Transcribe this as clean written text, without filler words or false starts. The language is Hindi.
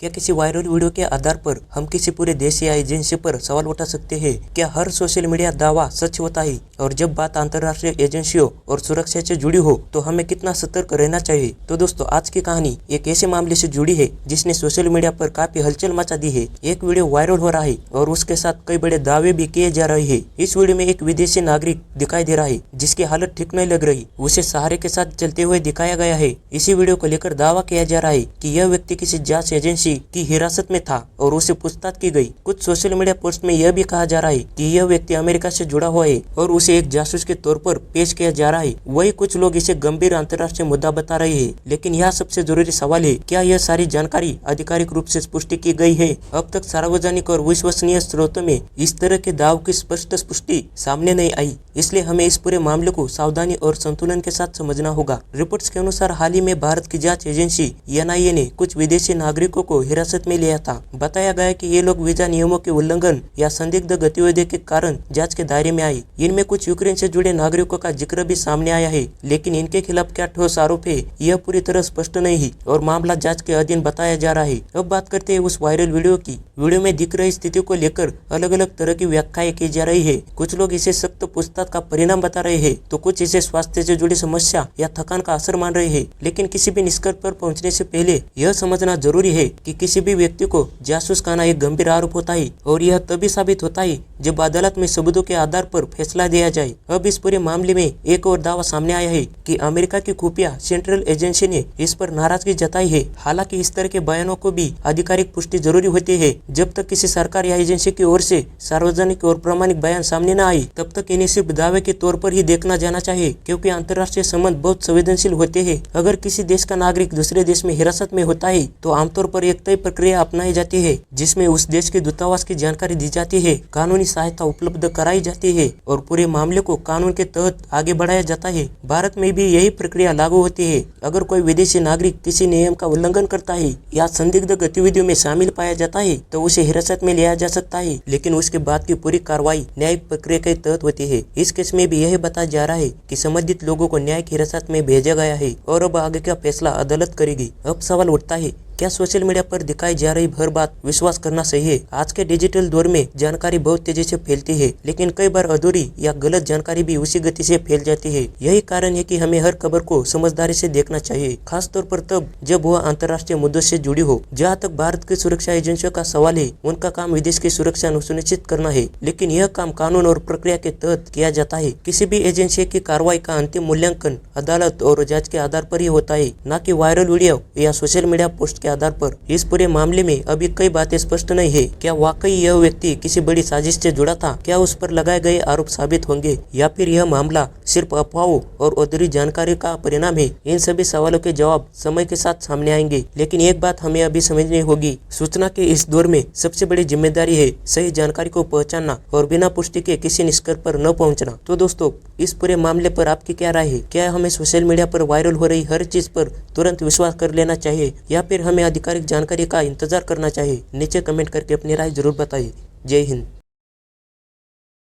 क्या किसी वायरल वीडियो के आधार पर हम किसी पूरे देश या एजेंसी पर सवाल उठा सकते हैं? क्या हर सोशल मीडिया दावा सच होता है? और जब बात अंतर्राष्ट्रीय एजेंसियों और सुरक्षा से जुड़ी हो तो हमें कितना सतर्क रहना चाहिए? तो दोस्तों, आज की कहानी एक ऐसे मामले से जुड़ी है जिसने सोशल मीडिया पर काफी हलचल मचा दी है। एक वीडियो वायरल हो रहा है और उसके साथ कई बड़े दावे भी किए जा रहे हैं। इस वीडियो में एक विदेशी नागरिक दिखाई दे रहा है जिसकी हालत ठीक नहीं लग रही, उसे सहारे के साथ चलते हुए दिखाया गया है। इसी वीडियो को लेकर दावा किया जा रहा है कि यह व्यक्ति किसी जांच एजेंसी की हिरासत में था और उसे पूछताछ की गई। कुछ सोशल मीडिया पोस्ट में यह भी कहा जा रहा है कि यह व्यक्ति अमेरिका से जुड़ा हुआ है और उसे एक जासूस के तौर पर पेश किया जा रहा है। वही कुछ लोग इसे गंभीर अंतर्राष्ट्रीय मुद्दा बता रहे हैं। लेकिन यह सबसे जरूरी सवाल है, क्या यह सारी जानकारी आधिकारिक रूप से पुष्टि की गई है? अब तक सार्वजनिक और विश्वसनीय स्रोतों में इस तरह के दाव की स्पष्ट पुष्टि सामने नहीं आई, इसलिए हमें इस पूरे मामले को सावधानी और संतुलन के साथ समझना होगा। रिपोर्ट्स के अनुसार हाल ही में भारत की जांच एजेंसी NIA ने कुछ विदेशी नागरिकों को हिरासत में लिया था। बताया गया कि ये लोग वीजा नियमों के उल्लंघन या संदिग्ध गतिविधि के कारण जांच के दायरे में आए। इनमें कुछ यूक्रेन से जुड़े नागरिकों का जिक्र भी सामने आया है, लेकिन इनके खिलाफ क्या ठोस आरोप है यह पूरी तरह स्पष्ट नहीं है और मामला जाँच के अधीन बताया जा रहा है। अब बात करते हैं उस वायरल वीडियो की। वीडियो में दिख रही स्थिति को लेकर अलग अलग तरह की व्याख्याएं की जा रही है। कुछ लोग इसे सख्त पूछताछ का परिणाम बता रहे हैं तो कुछ इसे स्वास्थ्य से जुड़ी समस्या या थकान का असर मान रहे हैं। लेकिन किसी भी निष्कर्ष पर पहुंचने से पहले यह समझना जरूरी है कि किसी भी व्यक्ति को जासूस कहना एक गंभीर आरोप होता है और यह तभी साबित होता है जब अदालत में सबूतों के आधार पर फैसला दिया जाए। अब इस पूरे मामले में एक और दावा सामने आया है कि अमेरिका की खुफिया सेंट्रल एजेंसी ने इस पर नाराजगी जताई है। हालांकि इस तरह के बयानों को भी आधिकारिक पुष्टि जरूरी होती है। जब तक किसी सरकार या एजेंसी की ओर से सार्वजनिक और प्रामाणिक बयान सामने न आए तब तक इन्हें सिर्फ दावे के तौर पर ही देखना जाना चाहिए, क्योंकि अंतर्राष्ट्रीय संबंध बहुत संवेदनशील होते हैं। अगर किसी देश का नागरिक दूसरे देश में हिरासत में होता है तो आमतौर पर एक तय प्रक्रिया अपनाई जाती है जिसमें उस देश के दूतावास की जानकारी दी जाती है, कानूनी सहायता उपलब्ध कराई जाती है और पूरे मामले को कानून के तहत आगे बढ़ाया जाता है। भारत में भी यही प्रक्रिया लागू होती है। अगर कोई विदेशी नागरिक किसी नियम का उल्लंघन करता है या संदिग्ध गतिविधियों में शामिल पाया जाता है तो उसे हिरासत में लिया जा सकता है, लेकिन उसके बाद की पूरी कार्रवाई न्यायिक प्रक्रिया के तहत होती है। इस केस में भी यही बताया जा रहा है कि संबंधित लोगों को न्यायिक हिरासत में भेजा गया है और अब आगे का फैसला अदालत करेगी। अब सवाल उठता है, क्या सोशल मीडिया पर दिखाई जा रही हर बात विश्वास करना सही है? आज के डिजिटल दौर में जानकारी बहुत तेजी से फैलती है, लेकिन कई बार अधूरी या गलत जानकारी भी उसी गति से फैल जाती है। यही कारण है कि हमें हर खबर को समझदारी से देखना चाहिए, खासतौर पर तब जब वह अंतर्राष्ट्रीय मुद्दों से जुड़ी हो। जहाँ तक भारत की सुरक्षा एजेंसियों का सवाल है, उनका काम विदेश की सुरक्षा सुनिश्चित करना है, लेकिन यह काम कानून और प्रक्रिया के तहत किया जाता है। किसी भी एजेंसी की कार्रवाई का अंतिम मूल्यांकन अदालत और जाँच के आधार पर ही होता है, न कि वायरल वीडियो या सोशल मीडिया पोस्ट के आधार पर। इस पूरे मामले में अभी कई बातें स्पष्ट नहीं है। क्या वाकई यह व्यक्ति किसी बड़ी साजिश से जुड़ा था? क्या उस पर लगाए गए आरोप साबित होंगे या फिर यह मामला सिर्फ अफवाहों और अधूरी जानकारी का परिणाम है? इन सभी सवालों के जवाब समय के साथ सामने आएंगे, लेकिन एक बात हमें अभी समझनी होगी, सूचना के इस दौर में सबसे बड़ी जिम्मेदारी है सही जानकारी को पहचानना और बिना पुष्टि के किसी निष्कर्ष पर न पहुंचना। तो दोस्तों, इस पूरे मामले पर आपकी क्या राय है? क्या हमें सोशल मीडिया पर वायरल हो रही हर चीज पर तुरंत विश्वास कर लेना चाहिए या फिर हमें आधिकारिक जानकारी का इंतजार करना चाहिए? नीचे कमेंट करके अपनी राय जरूर बताइए। जय हिंद।